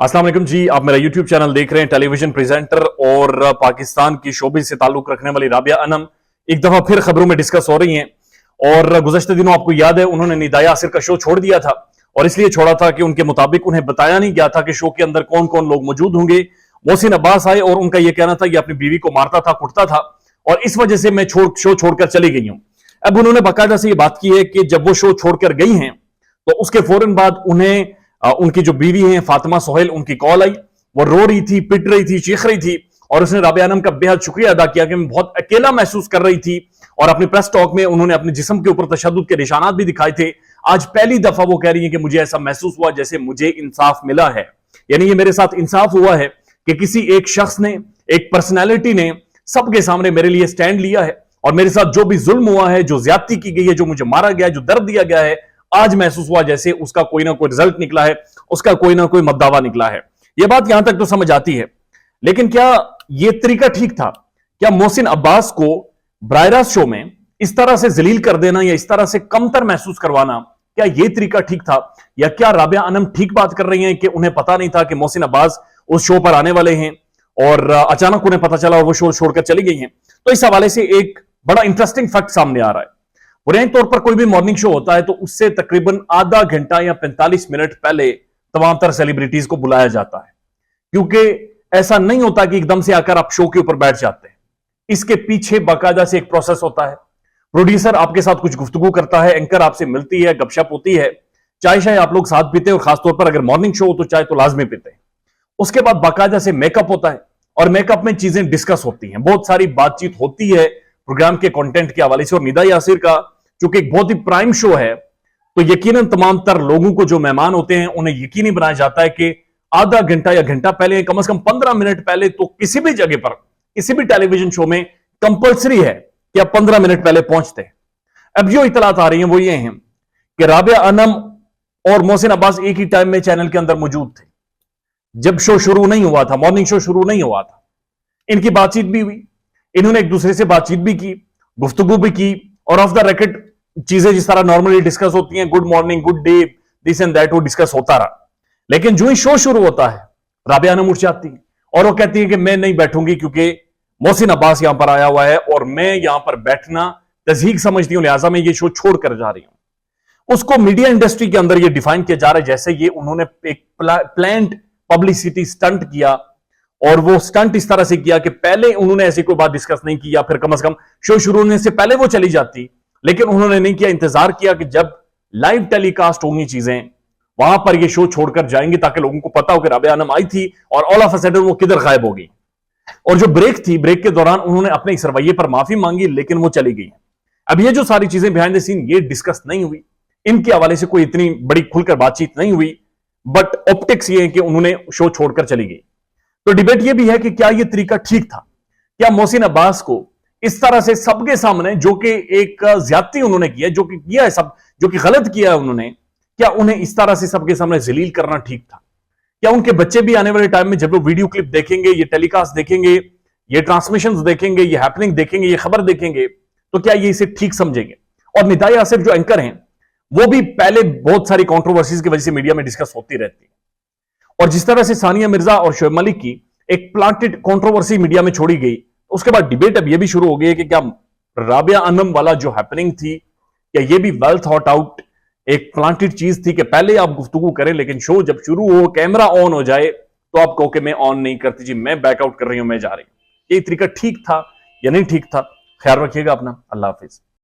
अस्सलाम वालेकुम जी, आप मेरा यूट्यूब चैनल देख रहे हैं। टेलीविजन प्रेजेंटर और पाकिस्तान की शोबिस से ताल्लुक रखने वाली राबिया अनम एक दफा फिर खबरों में डिस्कस हो रही हैं। और गुज़श्ते दिनों आपको याद है उन्होंने निदा यासिर का शो छोड़ दिया था, और इसलिए छोड़ा था कि उनके मुताबिक उन्हें बताया नहीं गया था कि शो के अंदर कौन कौन लोग मौजूद होंगे। मोहसिन अब्बास आए और उनका यह कहना था ये अपनी बीवी को मारता था, कुटता था, और इस वजह से मैं शो छोड़कर चली गई हूं। अब उन्होंने बाकायदा से ये बात की है कि जब वो शो छोड़कर गई हैं तो उसके फौरन बाद उन्हें उनकी जो बीवी हैं फातिमा सोहेल, उनकी कॉल आई। वो रो रही थी, पिट रही थी, चीख रही थी, और उसने राबिया अनम का बेहद शुक्रिया अदा किया कि मैं बहुत अकेला महसूस कर रही थी। और अपनी प्रेस टॉक में उन्होंने अपने जिस्म के ऊपर तशद्दुद के निशानात भी दिखाए थे। आज पहली दफा वो कह रही है कि मुझे ऐसा महसूस हुआ जैसे मुझे इंसाफ मिला है, यानी ये मेरे साथ इंसाफ हुआ है कि किसी एक शख्स ने, एक पर्सनैलिटी ने सबके सामने मेरे लिए स्टैंड लिया है, और मेरे साथ जो भी जुल्म हुआ है, जो ज्यादती की गई है, जो मुझे मारा गया है, जो दर्द दिया गया है, आज महसूस हुआ जैसे उसका कोई ना कोई रिजल्ट निकला है, उसका कोई ना कोई मद्दावा निकला है। यह बात यहां तक तो समझ आती है, लेकिन क्या यह तरीका ठीक था? क्या मोहसिन अब्बास को ब्रायरा शो में इस तरह से जलील कर देना या इस तरह से कमतर महसूस करवाना, क्या यह तरीका ठीक था? या क्या राबिया अनम ठीक बात कर रही हैं कि उन्हें पता नहीं था कि मोहसिन अब्बास उस शो पर आने वाले हैं और अचानक उन्हें पता चला और वो शो छोड़कर चली गई हैं? तो इस हवाले से एक बड़ा इंटरेस्टिंग फैक्ट सामने आ रहा है। बुनियादी तौर पर कोई भी मॉर्निंग शो होता है तो उससे तकरीबन आधा घंटा या 45 मिनट पहले तमाम तरह सेलिब्रिटीज को बुलाया जाता है, क्योंकि ऐसा नहीं होता कि एकदम से आकर आप शो के ऊपर बैठ जाते हैं। इसके पीछे बाकायदा से एक प्रोसेस होता है। प्रोड्यूसर आपके साथ कुछ गुफ्तगू करता है, एंकर आपसे मिलती है, गपशप होती है, चाय शाय आप लोग साथ पीते हैं, और खासतौर पर अगर मॉर्निंग शो हो तो चाय तो लाजमी पीते हैं। उसके बाद बाकायदा से मेकअप होता है, और मेकअप में चीजें डिस्कस होती हैं, बहुत सारी बातचीत होती है प्रोग्राम के कंटेंट के हवाले से। और निदा यासिर का चूंकि एक बहुत ही प्राइम शो है, तो यकीनन तमाम तर लोगों को जो मेहमान होते हैं उन्हें यकीनी बनाया जाता है कि आधा घंटा या घंटा पहले, कम से कम 15 मिनट पहले तो किसी भी जगह पर, किसी भी टेलीविजन शो में कंपलसरी है कि आप 15 मिनट पहले पहुंचते हैं। अब जो इतलात आ रही हैं वो ये हैं कि राबिया अनम और मोहसिन अब्बास एक ही टाइम में चैनल के अंदर मौजूद थे जब शो शुरू नहीं हुआ था, मॉर्निंग शो शुरू नहीं हुआ था। इनकी बातचीत भी हुई, इन्होंने एक दूसरे से बातचीत भी की, गुफ्तगू भी की, और ऑफ द रेकॉर्ड चीजें जिस तरह नॉर्मली डिस्कस होती हैं, good morning, good day, this and that, वो डिस्कस होता रहा। लेकिन जो ही शो शुरू होता है राबिया अनम उठ जाती है और वो कहती है कि मैं नहीं बैठूंगी क्योंकि मोहसिन अब्बास यहां पर आया हुआ है और मैं यहां पर बैठना तज़हीक समझती हूं, लिहाजा मैं ये शो छोड़ कर जा रही हूं। उसको मीडिया इंडस्ट्री के अंदर ये डिफाइन किया जा रहा है जैसे ये उन्होंने एक प्लान्ड पब्लिसिटी स्टंट किया, और वो स्टंट इस तरह से किया कि पहले उन्होंने ऐसी कोई बात डिस्कस नहीं की, या फिर कम से कम शो शुरू होने से पहले वो चली जाती, लेकिन उन्होंने नहीं किया। इंतजार किया कि जब लाइव टेलीकास्ट होंगी चीजें, वहां पर ये शो छोड़कर जाएंगे ताकि लोगों को पता हो कि राबिया अनम आई थी और ऑल ऑफ अ सडन वो किधर गायब हो गई। और जो ब्रेक थी, ब्रेक के दौरान उन्होंने अपने इस रवैये पर माफी मांगी, लेकिन वो चली गई। अब ये जो सारी चीजें बिहाइंड द सीन ये डिस्कस नहीं हुई, इनके हवाले से कोई इतनी बड़ी खुलकर बातचीत नहीं हुई, बट ऑप्टिक्स ये है कि उन्होंने शो छोड़कर चली गई। तो डिबेट ये भी है कि क्या यह तरीका ठीक था? क्या मोहसिन अब्बास को इस तरह से सबके सामने, जो कि एक ज्यादती उन्होंने किया, जो कि किया है सब, जो कि गलत किया है उन्होंने, क्या उन्हें इस तरह से सबके सामने जलील करना ठीक था? क्या उनके बच्चे भी आने वाले टाइम में जब वो वीडियो क्लिप देखेंगे, ये टेलीकास्ट देखेंगे, ये ट्रांसमिशन देखेंगे, ये हैपनिंग देखेंगे, ये खबर देखेंगे, तो क्या ये इसे ठीक समझेंगे? और निदा यासिर जो एंकर हैं वो भी पहले बहुत सारी कॉन्ट्रोवर्सीज की वजह से मीडिया में डिस्कस होती रहती है, और जिस तरह से सानिया मिर्जा और शोएब मलिक की एक प्लांटेड कंट्रोवर्सी मीडिया में छोड़ी गई, उसके बाद डिबेट अब यह भी शुरू हो गई है कि क्या राबिया अनम वाला जो हैपनिंग थी, क्या यह भी वेल थॉट आउट एक प्लांटेड चीज थी कि पहले आप गुफ्तगू करें, लेकिन शो जब शुरू हो, कैमरा ऑन हो जाए तो आप कहो कि मैं ऑन नहीं करती जी, मैं बैकआउट कर रही हूं, मैं जा रही हूं। ये तरीका ठीक था या नहीं ठीक था? ख्याल रखिएगा अपना। अल्लाह हाफिज।